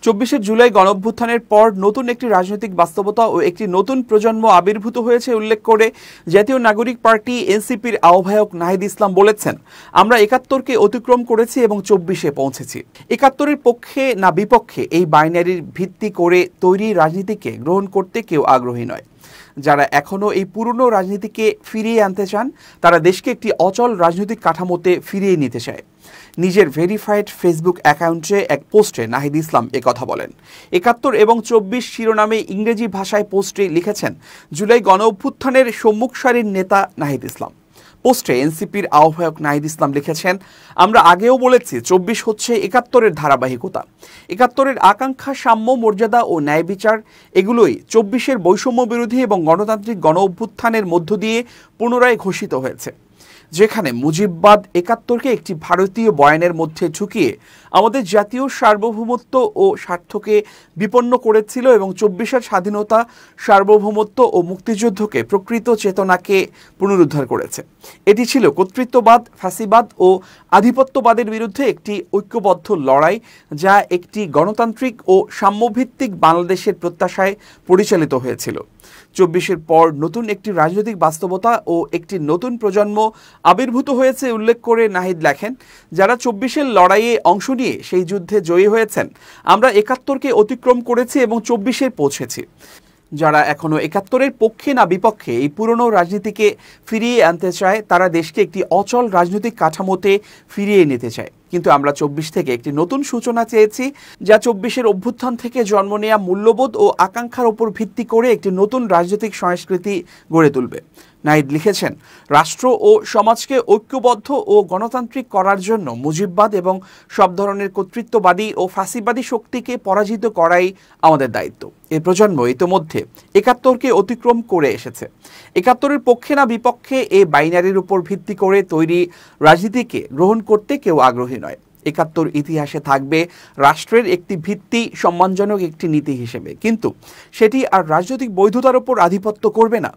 ২৪শে জুলাই গণঅভ্যুত্থানের পর নতুন একটি রাজনৈতিক বাস্তবতা ও একটি নতুন প্রজন্ম আবির্ভূত হয়েছে উল্লেখ করে জাতীয় নাগরিক পার্টি এনসিপির আহ্বায়ক নাহিদ ইসলাম বলেছেন, আমরা ৭১কে অতিক্রম করেছি এবং ২৪শে পৌঁছেছি। ৭১-এর পক্ষে না বিপক্ষে এই বাইনারির ভিত্তি করে তৈরি রাজনীতিকে গ্রহণ করতে কেউ আগ্রহী নয়। যারা এখনো এই পুরনো রাজনীতিকে ফিরিয়ে আনতে চান তারা দেশকে একটি অচল রাজনৈতিক কাঠামোতে ফিরিয়ে নিতে চায়। নিজের ভেরিফাইড ফেসবুক অ্যাকাউন্টে এক পোস্টে নাহিদ ইসলাম একথা বলেন। ৭১ এবং ২৪ শিরোনামে ইংরেজি ভাষায় পোস্টে লিখেছেন জুলাই গণঅভ্যুত্থানের সম্মুখ সারির নেতা নাহিদ ইসলাম। পোস্টে এনসিপির আহ্বায়ক নাহিদ ইসলাম লিখেছেন, আমরা আগেও বলেছি ২৪ হচ্ছে ৭১-এর ধারাবাহিকতা। ৭১-এর আকাঙ্ক্ষা, সাম্য, মর্যাদা ও ন্যায় বিচার এগুলোই ২৪-এর বৈষম্য বিরোধী এবং গণতান্ত্রিক গণ অভ্যুত্থানের মধ্য দিয়ে পুনরায় ঘোষিত হয়েছে, যেখানে মুজিববাদ ৭১-কে একটি ভারতীয় বয়ানের মধ্যে ঢুকিয়ে আমাদের জাতীয় সার্বভৌমত্ব ও স্বার্থকে বিপন্ন করেছিল এবং ২৪-এর স্বাধীনতা, সার্বভৌমত্ব ও মুক্তিযুদ্ধকে প্রকৃত চেতনাকে পুনরুদ্ধার করেছে। এটি ছিল কর্তৃত্ববাদ, ফ্যাসিবাদ ও আধিপত্যবাদের বিরুদ্ধে একটি ঐক্যবদ্ধ লড়াই, যা একটি গণতান্ত্রিক ও সাম্যভিত্তিক বাংলাদেশের প্রত্যাশায় পরিচালিত হয়েছিল। ২৪-এর পর নতুন একটি রাজনৈতিক বাস্তবতা ও একটি নতুন প্রজন্ম আবির্ভূত হয়েছে উল্লেখ করে নাহিদ লেখেন, যারা ২৪-এর লড়াইয়ে অংশ নিয়ে সেই যুদ্ধে জয়ী হয়েছেন, আমরা ৭১-কে অতিক্রম করেছি এবং ২৪-এ পৌঁছেছি। যারা এখনো ৭১-এর পক্ষে না বিপক্ষে এই পুরনো রাজনীতিকে ফিরিয়ে আনতে চায় তারা দেশকে একটি অচল রাজনৈতিক কাঠামোতে ফিরিয়ে নিতে চায়। কিন্তু আমরা ২৪ থেকে একটি নতুন সূচনা চেয়েছি, যা ২৪-এর অভ্যুত্থান থেকে জন্ম নেওয়া মূল্যবোধ ও আকাঙ্ক্ষার উপর ভিত্তি করে একটি নতুন রাজনৈতিক সংস্কৃতি গড়ে তুলবে। নাহিদ লিখেছেন, রাষ্ট্র ও সমাজকে ঐক্যবদ্ধ ও গণতান্ত্রিক করার জন্য মুজিববাদ এবং সব ধরনের কর্তৃত্ববাদী ও ফাঁসিবাদী শক্তিকে পরাজিত করাই আমাদের দায়িত্ব। এই প্রজন্ম ইতোমধ্যে ৭১-কে অতিক্রম করে এসেছে। ৭১-এর পক্ষে না বিপক্ষে এই বাইনারির উপর ভিত্তি করে তৈরি রাজনীতিকে গ্রহণ করতে কেউ আগ্রহী নয়। ৭১ ইতিহাসে থাকবে রাষ্ট্রের একটি ভিত্তি, সম্মানজনক একটি নীতি হিসেবে, কিন্তু সেটি আর রাজনৈতিক বৈধতার উপর আধিপত্য করবে না।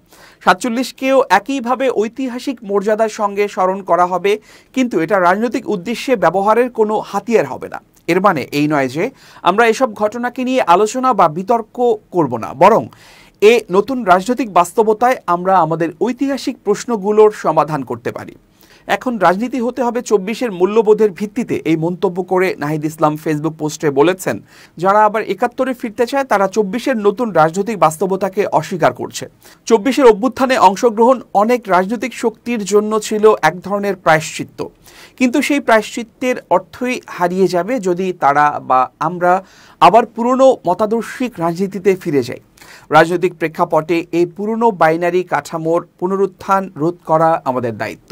৪৭-কেও একইভাবে ঐতিহাসিক মর্যাদার সঙ্গে স্মরণ করা হবে, কিন্তু এটা রাজনৈতিক উদ্দেশ্যে ব্যবহারের কোনো হাতিয়ার হবে না। এর মানে এই নয় যে আমরা এসব ঘটনাকে নিয়ে আলোচনা বা বিতর্ক করব না, বরং এ নতুন রাজনৈতিক বাস্তবতায় আমরা আমাদের ঐতিহাসিক প্রশ্নগুলোর সমাধান করতে পারি। এখন রাজনীতি হতে হবে ২৪-এর মূল্যবোধের ভিত্তিতে, এই মন্তব্য করে নাহিদ ইসলাম ফেসবুক পোস্টে বলেছেন, যারা আবার ৭১-এ ফিরতে চায় তারা ২৪-এর নতুন রাজনৈতিক বাস্তবতাকে অস্বীকার করছে। ২৪-এর অভ্যুত্থানে অংশগ্রহণ অনেক রাজনৈতিক শক্তির জন্য ছিল এক ধরনের প্রায়শ্চিত্ত, কিন্তু সেই প্রায়শ্চিত্তের অর্থই হারিয়ে যাবে যদি তারা বা আমরা আবার পুরনো মতাদর্শিক রাজনীতিতে ফিরে যাই। রাজনৈতিক প্রেক্ষাপটে এই পুরনো বাইনারি কাঠামোর পুনরুত্থান রোধ করা আমাদের দায়িত্ব।